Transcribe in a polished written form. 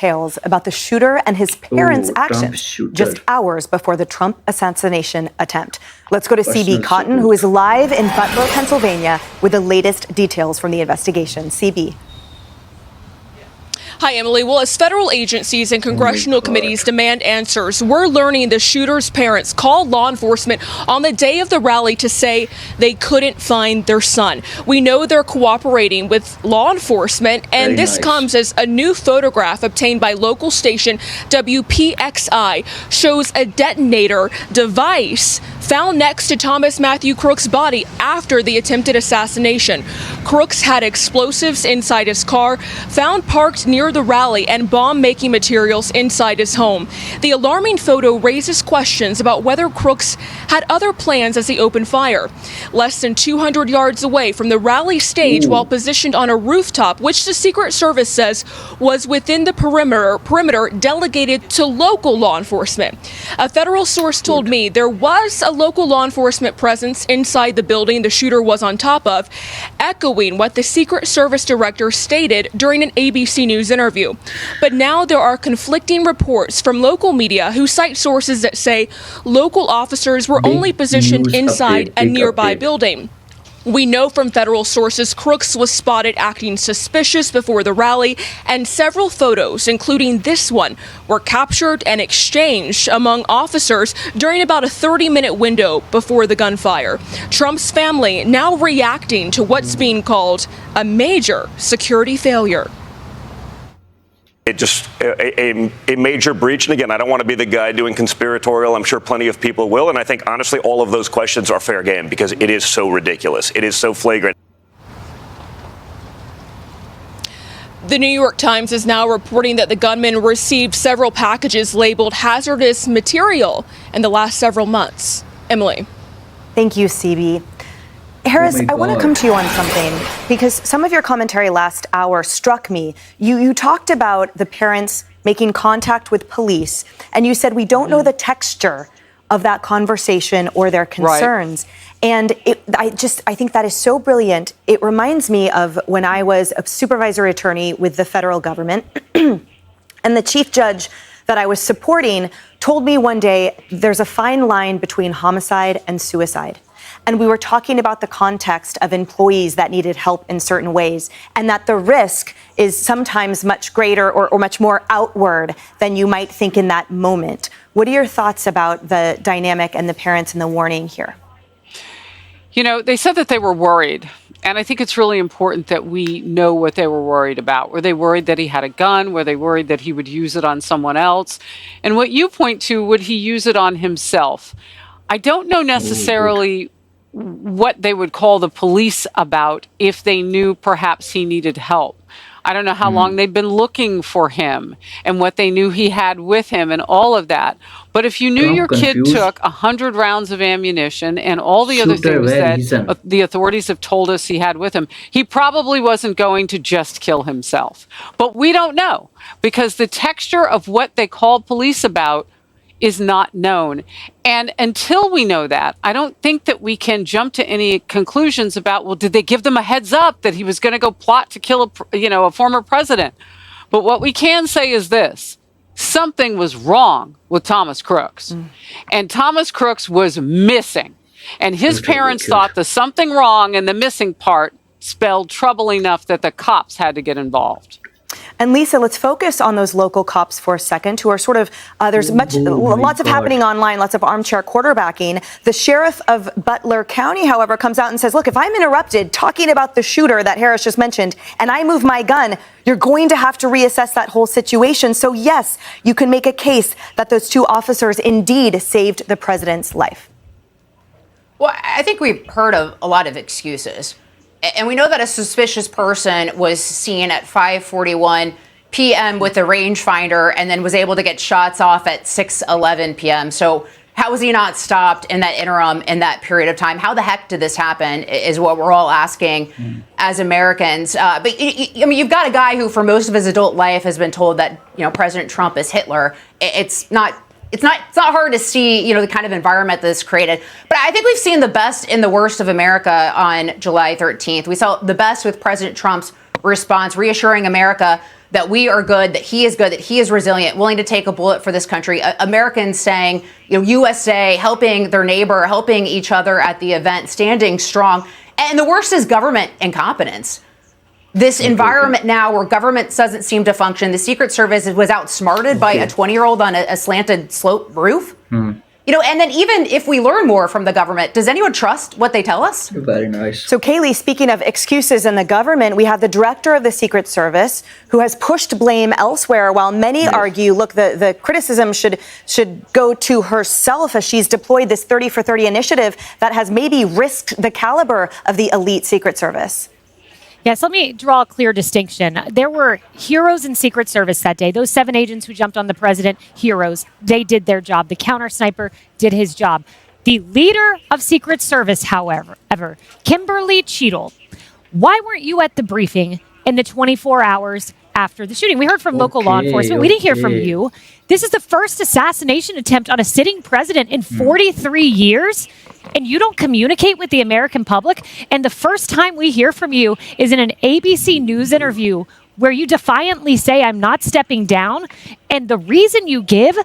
details about the shooter and his parents' actions just hours before the Trump assassination attempt. Let's go to CB Cotton, who is live in Butler, Pennsylvania, with the latest details from the investigation. CB. Hi, Emily. Well, as federal agencies and congressional committees demand answers, we're learning the shooter's parents called law enforcement on the day of the rally to say they couldn't find their son. We know they're cooperating with law enforcement, and this comes as a new photograph obtained by local station WPXI shows a detonator device found next to Thomas Matthew Crooks' body after the attempted assassination. Crooks had explosives inside his car, found parked near the rally, and bomb-making materials inside his home. The alarming photo raises questions about whether Crooks had other plans as he opened fire. Less than 200 yards away from the rally stage, while positioned on a rooftop, which the Secret Service says was within the perimeter delegated to local law enforcement. A federal source told me there was a local law enforcement presence inside the building the shooter was on top of, echoing what the Secret Service director stated during an ABC News interview. But now there are conflicting reports from local media who cite sources that say local officers were only positioned inside a nearby building. We know from federal sources Crooks was spotted acting suspicious before the rally, and several photos, including this one, were captured and exchanged among officers during about a 30-minute window before the gunfire. Trump's family now reacting to what's being called a major security failure. It just a major breach. And again, I don't want to be the guy doing conspiratorial. I'm sure plenty of people will. And I think, honestly, all of those questions are fair game because it is so ridiculous. It is so flagrant. The New York Times is now reporting that the gunman received several packages labeled hazardous material in the last several months. Emily. Thank you, CB. Harris, I want to come to you on something because some of your commentary last hour struck me. You talked about the parents making contact with police, and you said we don't know the texture of that conversation or their concerns. Right. And I think that is so brilliant. It reminds me of when I was a supervisory attorney with the federal government, and the chief judge that I was supporting told me one day there's a fine line between homicide and suicide. And we were talking about the context of employees that needed help in certain ways, and that the risk is sometimes much greater or much more outward than you might think in that moment. What are your thoughts about the dynamic and the parents and the warning here? You know, they said that they were worried. And I think it's really important that we know what they were worried about. Were they worried that he had a gun? Were they worried that he would use it on someone else? And what you point to, would he use it on himself? I don't know necessarily what they would call the police about if they knew perhaps he needed help. I don't know how long they've been looking for him and what they knew he had with him and all of that. But if you knew your kid took 100 rounds of ammunition and all the other things that the authorities have told us he had with him, he probably wasn't going to just kill himself. But we don't know because the texture of what they called police about is not known. And until we know that, I don't think that we can jump to any conclusions about, well, did they give them a heads up that he was going to go plot to kill a former president? But what we can say is this: something was wrong with Thomas Crooks. And Thomas Crooks was missing. And his parents thought the something wrong and the missing part spelled trouble enough that the cops had to get involved. And Lisa, let's focus on those local cops for a second who are sort of, there's lots of happening online, lots of armchair quarterbacking. The sheriff of Butler County, however, comes out and says, look, if I'm interrupted talking about the shooter that Harris just mentioned and I move my gun, you're going to have to reassess that whole situation. So yes, you can make a case that those two officers indeed saved the president's life. Well, I think we've heard of a lot of excuses. And we know that a suspicious person was seen at 5:41 p.m. with a rangefinder and then was able to get shots off at 6:11 p.m. So how was he not stopped in that interim, in that period of time? How the heck did this happen is what we're all asking as Americans. But I mean, you've got a guy who for most of his adult life has been told that, President Trump is Hitler. It's not hard to see, the kind of environment this created. But I think we've seen the best and the worst of America on July 13th. We saw the best with President Trump's response, reassuring America that we are good, that he is resilient, willing to take a bullet for this country. Americans saying, USA, helping their neighbor, helping each other at the event, standing strong. And the worst is government incompetence. This environment now where government doesn't seem to function. The Secret Service was outsmarted by a 20-year-old on a slanted slope roof. And then even if we learn more from the government, does anyone trust what they tell us? Very nice. So, Kaylee, speaking of excuses in the government, we have the director of the Secret Service who has pushed blame elsewhere, while many argue, look, the criticism should go to herself as she's deployed this 30 for 30 initiative that has maybe risked the caliber of the elite Secret Service. Yes, let me draw a clear distinction. There were heroes in Secret Service that day. Those 7 agents who jumped on the president, heroes. They did their job. The counter sniper did his job. The leader of Secret Service, however, Kimberly Cheadle, why weren't you at the briefing in the 24 hours after the shooting? We heard from local law enforcement. We didn't hear from you. This is the first assassination attempt on a sitting president in 43 years, and you don't communicate with the American public. And the first time we hear from you is in an ABC News interview where you defiantly say, I'm not stepping down. And the reason you give